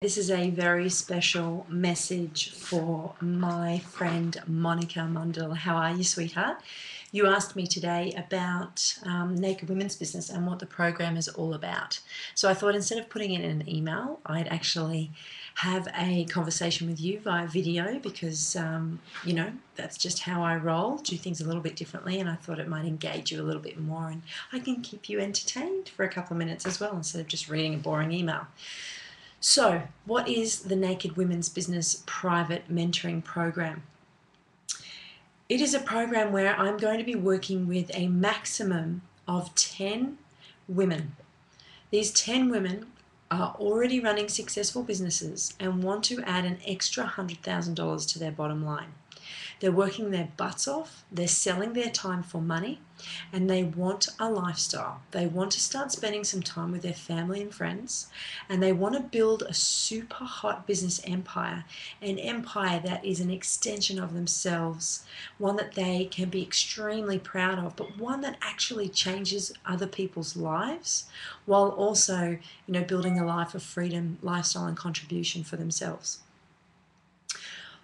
This is a very special message for my friend Monika Mundell. How are you, sweetheart? You asked me today about Naked Women's Business and what the program is all about. So I thought instead of putting it in an email, I'd actually have a conversation with you via video because, that's just how I roll, do things a little bit differently, and I thought it might engage you a little bit more and I can keep you entertained for a couple of minutes as well instead of just reading a boring email. So, what is the Naked Women's Business Private Mentoring Program? It is a program where I'm going to be working with a maximum of 10 women. These 10 women are already running successful businesses and want to add an extra $100,000 to their bottom line. They're working their butts off, they're selling their time for money, and they want a lifestyle. They want to start spending some time with their family and friends, and they want to build a super hot business empire, an empire that is an extension of themselves, one that they can be extremely proud of, but one that actually changes other people's lives while also, building a life of freedom, lifestyle, and contribution for themselves.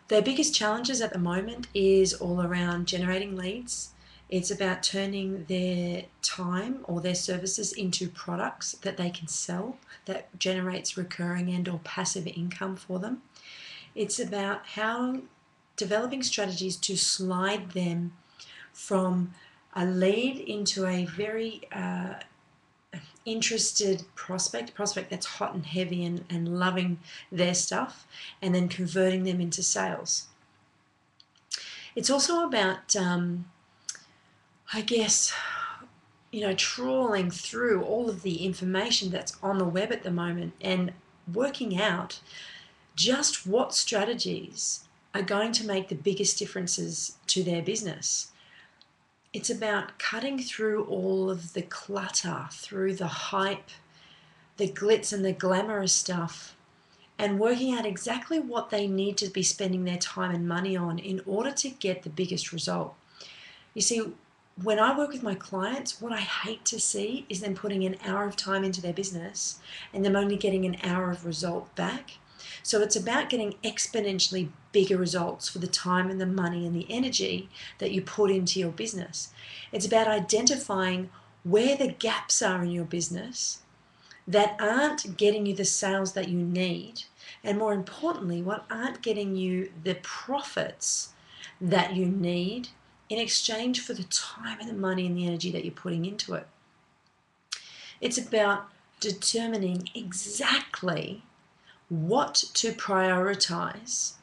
Their biggest challenges at the moment is all around generating leads. It's about turning their time or their services into products that they can sell that generates recurring and or passive income for them. It's about how developing strategies to slide them from a lead into a very interested prospect that's hot and heavy and loving their stuff, and then converting them into sales. It's also about, trawling through all of the information that's on the web at the moment and working out just what strategies are going to make the biggest differences to their business. It's about cutting through all of the clutter, through the hype, the glitz and the glamorous stuff, and working out exactly what they need to be spending their time and money on in order to get the biggest result. You see, when I work with my clients, what I hate to see is them putting an hour of time into their business and them only getting an hour of result back. So it's about getting exponentially bigger results for the time and the money and the energy that you put into your business. It's about identifying where the gaps are in your business that aren't getting you the sales that you need, and more importantly, what aren't getting you the profits that you need in exchange for the time and the money and the energy that you're putting into it. It's about determining exactly what to prioritize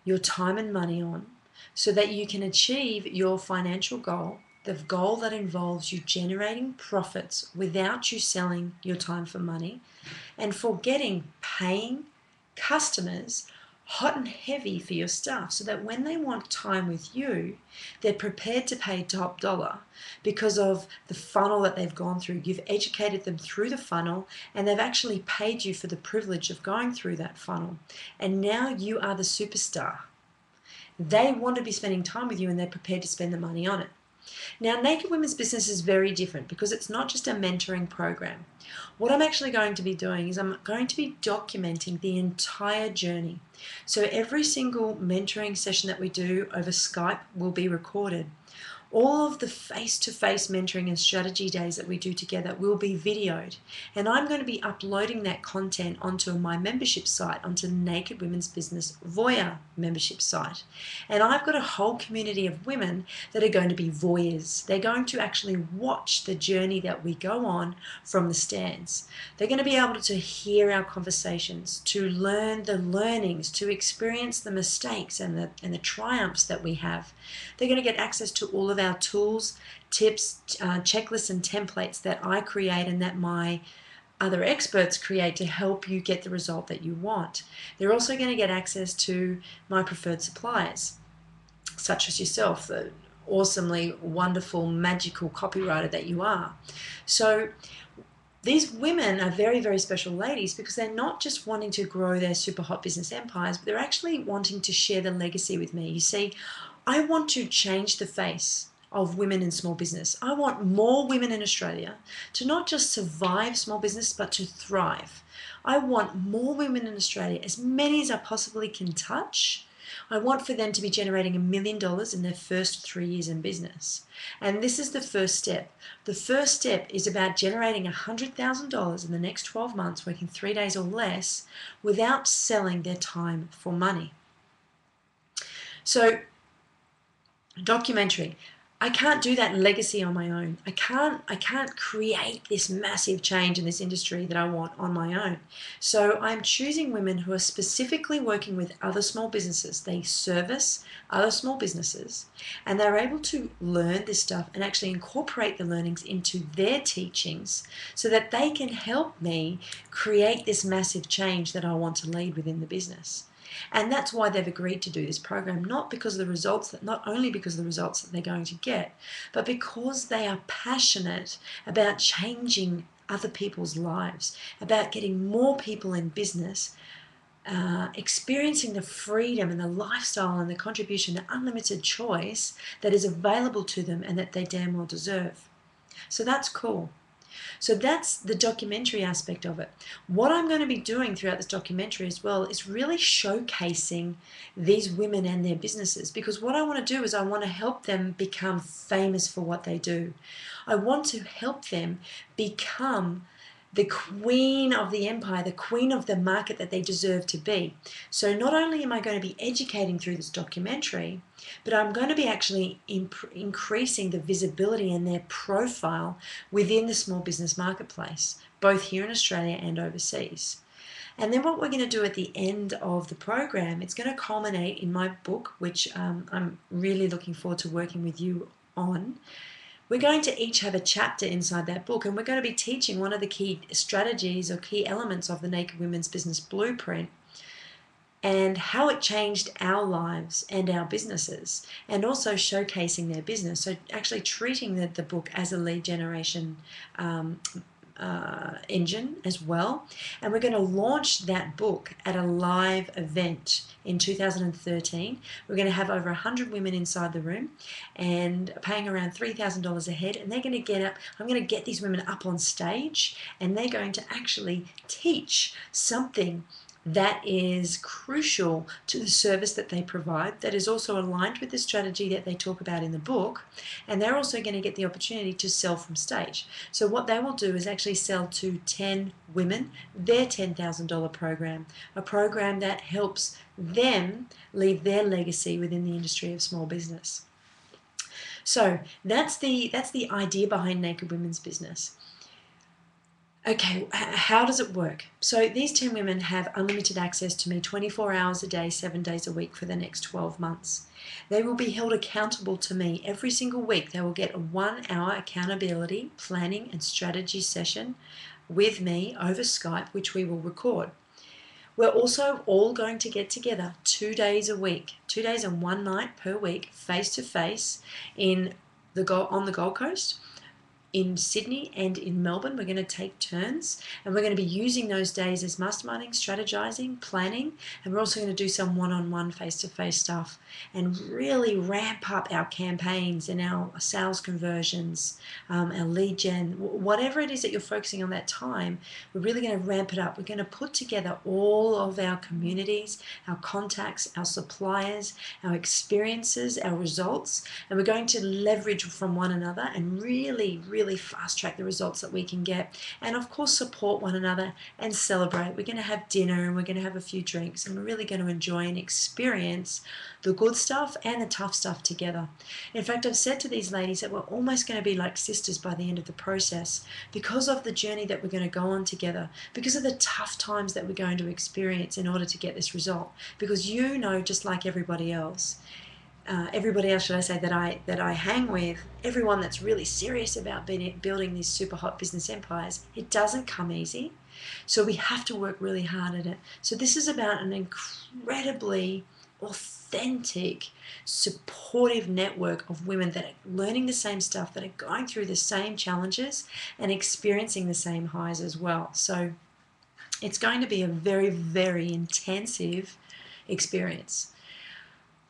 your time and money on so that you can achieve your financial goal, the goal that involves you generating profits without you selling your time for money, and for getting paying customers hot and heavy for your stuff so that when they want time with you, they're prepared to pay top dollar because of the funnel that they've gone through. You've educated them through the funnel and they've actually paid you for the privilege of going through that funnel. And now you are the superstar. They want to be spending time with you and they're prepared to spend the money on it. Now, Naked Women's Business is very different because it's not just a mentoring program. What I'm actually going to be doing is I'm going to be documenting the entire journey. So every single mentoring session that we do over Skype will be recorded. All of the face-to-face mentoring and strategy days that we do together will be videoed, and I'm going to be uploading that content onto my membership site, onto the Naked Women's Business Voyeur membership site. And I've got a whole community of women that are going to be voyeurs. They're going to actually watch the journey that we go on from the stands. They're going to be able to hear our conversations, to learn the learnings, to experience the mistakes and the triumphs that we have. They're going to get access to all of our tools, tips, checklists and templates that I create and that my other experts create to help you get the result that you want. They're also going to get access to my preferred suppliers, such as yourself, the awesomely wonderful, magical copywriter that you are. So these women are very, very special ladies because they're not just wanting to grow their super hot business empires, but they're actually wanting to share the legacy with me. You see, I want to change the face of women in small business. I want more women in Australia to not just survive small business, but to thrive. I want more women in Australia, as many as I possibly can touch. I want for them to be generating $1 million in their first 3 years in business. And this is the first step. The first step is about generating $100,000 in the next 12 months, working 3 days or less, without selling their time for money. So, documentary. I can't do that legacy on my own. I can't create this massive change in this industry that I want on my own. So I'm choosing women who are specifically working with other small businesses. They service other small businesses, and they're able to learn this stuff and actually incorporate the learnings into their teachings so that they can help me create this massive change that I want to lead within the business. And that's why they've agreed to do this program, not only because of the results that they're going to get, but because they are passionate about changing other people's lives, about getting more people in business, experiencing the freedom and the lifestyle and the contribution, the unlimited choice that is available to them and that they damn well deserve. So that's cool. So that's the documentary aspect of it. What I'm going to be doing throughout this documentary as well is really showcasing these women and their businesses, because what I want to do is I want to help them become famous for what they do. I want to help them become the queen of the empire, the queen of the market that they deserve to be. So not only am I going to be educating through this documentary, but I'm going to be actually increasing the visibility and their profile within the small business marketplace, both here in Australia and overseas. And then what we're going to do at the end of the program, it's going to culminate in my book, which I'm really looking forward to working with you on. We're going to each have a chapter inside that book, and we're going to be teaching one of the key strategies or key elements of the Naked Women's Business Blueprint and how it changed our lives and our businesses, and also showcasing their business. So actually treating the book as a lead generation engine as well. And we're going to launch that book at a live event in 2013. We're going to have over 100 women inside the room and paying around $3,000 a head, and they're going to get up. I'm going to get these women up on stage, and they're going to actually teach something that is crucial to the service that they provide, that is also aligned with the strategy that they talk about in the book, and they're also going to get the opportunity to sell from stage. So what they will do is actually sell to 10 women their $10,000 program, a program that helps them leave their legacy within the industry of small business. So that's the idea behind Naked Women's Business. Okay, how does it work? So these 10 women have unlimited access to me 24 hours a day, 7 days a week for the next 12 months. They will be held accountable to me every single week. They will get a 1-hour accountability, planning and strategy session with me over Skype, which we will record. We're also all going to get together 2 days a week, 2 days and 1 night per week, face to face on the Gold Coast, in Sydney and in Melbourne. We're going to take turns, and we're going to be using those days as masterminding, strategizing, planning, and we're also going to do some one-on-one face-to-face stuff and really ramp up our campaigns and our sales conversions, our lead gen, whatever it is that you're focusing on that time. We're really going to ramp it up. We're going to put together all of our communities, our contacts, our suppliers, our experiences, our results, and we're going to leverage from one another and really fast track the results that we can get, and of course support one another and celebrate. We're going to have dinner and we're going to have a few drinks, and we're really going to enjoy and experience the good stuff and the tough stuff together. In fact, I've said to these ladies that we're almost going to be like sisters by the end of the process, because of the journey that we're going to go on together, because of the tough times that we're going to experience in order to get this result. Because just like everybody else, should I say, that I hang with, everyone that's really serious about building these super hot business empires, it doesn't come easy. So we have to work really hard at it. So this is about an incredibly authentic, supportive network of women that are learning the same stuff, that are going through the same challenges and experiencing the same highs as well. So it's going to be a very, very intensive experience.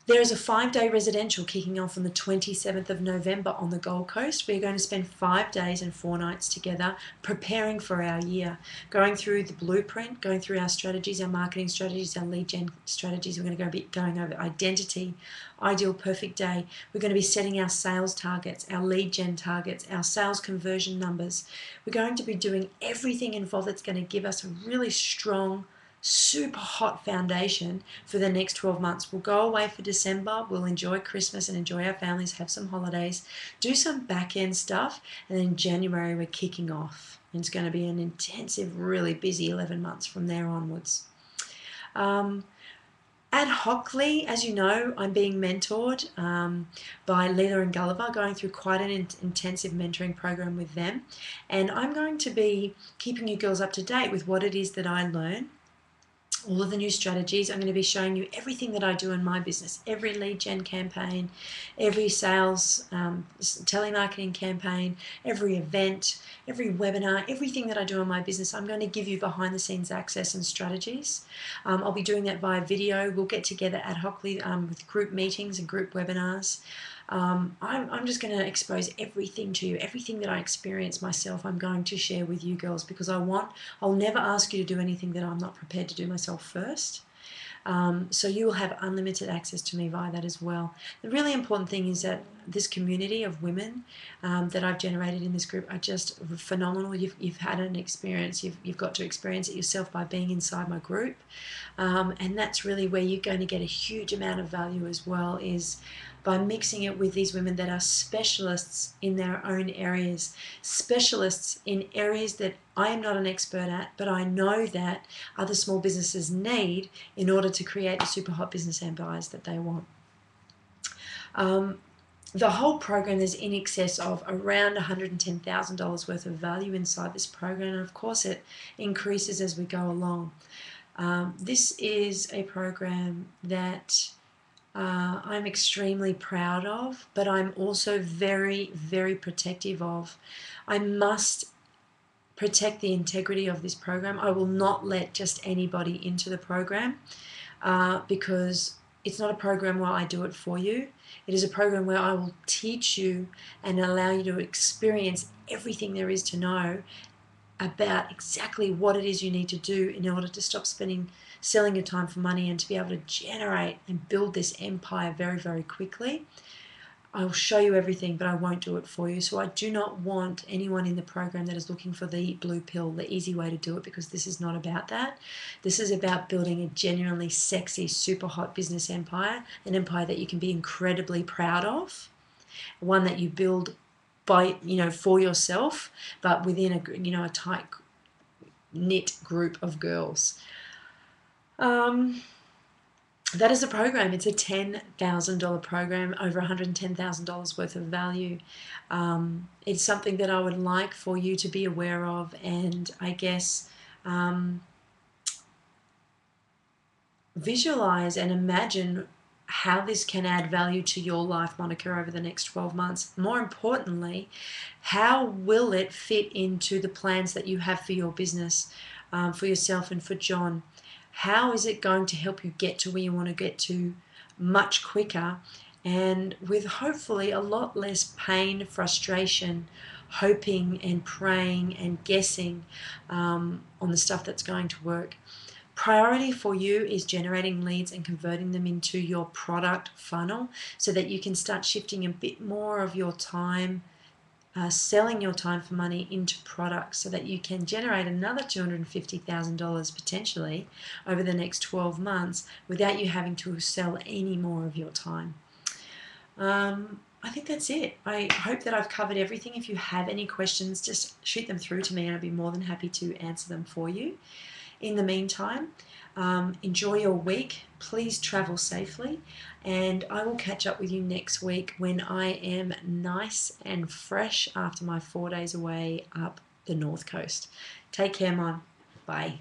There is a 5-day residential kicking off on the 27th of November on the Gold Coast. We're going to spend 5 days and 4 nights together preparing for our year, going through the blueprint, going through our strategies, our marketing strategies, our lead gen strategies. We're going to be going over identity, ideal perfect day. We're going to be setting our sales targets, our lead gen targets, our sales conversion numbers. We're going to be doing everything involved that's going to give us a really strong, super hot foundation for the next 12 months. We'll go away for December, we'll enjoy Christmas and enjoy our families, have some holidays, do some back end stuff, and then January we're kicking off. And it's going to be an intensive, really busy 11 months from there onwards. Ad hocly, as you know, I'm being mentored by Leela and Gulliver, going through quite an intensive mentoring program with them. And I'm going to be keeping you girls up to date with what it is that I learn, all of the new strategies. I'm going to be showing you everything that I do in my business, every lead gen campaign, every sales telemarketing campaign, every event, every webinar, everything that I do in my business. I'm going to give you behind the scenes access and strategies. I'll be doing that via video. We'll get together ad hocly with group meetings and group webinars. I'm just going to expose everything to you, everything that I experience myself. I'm going to share with you girls, because I'll never ask you to do anything that I'm not prepared to do myself first. So you will have unlimited access to me via that as well. The really important thing is that this community of women that I've generated in this group are just phenomenal. You've had an experience. You've got to experience it yourself by being inside my group. And that's really where you're going to get a huge amount of value as well, is by mixing it with these women that are specialists in their own areas, specialists in areas that I am not an expert at, but I know that other small businesses need in order to create the super hot business empires that they want. The whole program is in excess of around $110,000 worth of value inside this program, and of course it increases as we go along. This is a program that I'm extremely proud of, but I'm also very, very protective of. I must protect the integrity of this program. I will not let just anybody into the program because it's not a program where I do it for you. It is a program where I will teach you and allow you to experience everything there is to know about exactly what it is you need to do in order to stop selling your time for money and to be able to generate and build this empire very, very quickly. I'll show you everything, but I won't do it for you. So I do not want anyone in the program that is looking for the blue pill, the easy way to do it, because this is not about that. This is about building a genuinely sexy, super hot business empire, an empire that you can be incredibly proud of, one that you build by, for yourself, but within a tight knit group of girls. That is the program. It's a $10,000 program, over $110,000 worth of value. It's something that I would like for you to be aware of, and I guess visualize and imagine how this can add value to your life, Monika, over the next 12 months. More importantly, how will it fit into the plans that you have for your business, for yourself and for John? How is it going to help you get to where you want to get to much quicker, and with hopefully a lot less pain, frustration, hoping and praying and guessing on the stuff that's going to work? Priority for you is generating leads and converting them into your product funnel so that you can start shifting a bit more of your time, selling your time for money into products, so that you can generate another $250,000 potentially over the next 12 months without you having to sell any more of your time. I think that's it. I hope that I've covered everything. If you have any questions, just shoot them through to me and I'll be more than happy to answer them for you. In the meantime, enjoy your week. Please travel safely, and I will catch up with you next week when I am nice and fresh after my 4 days away up the North Coast. Take care, Mom. Bye.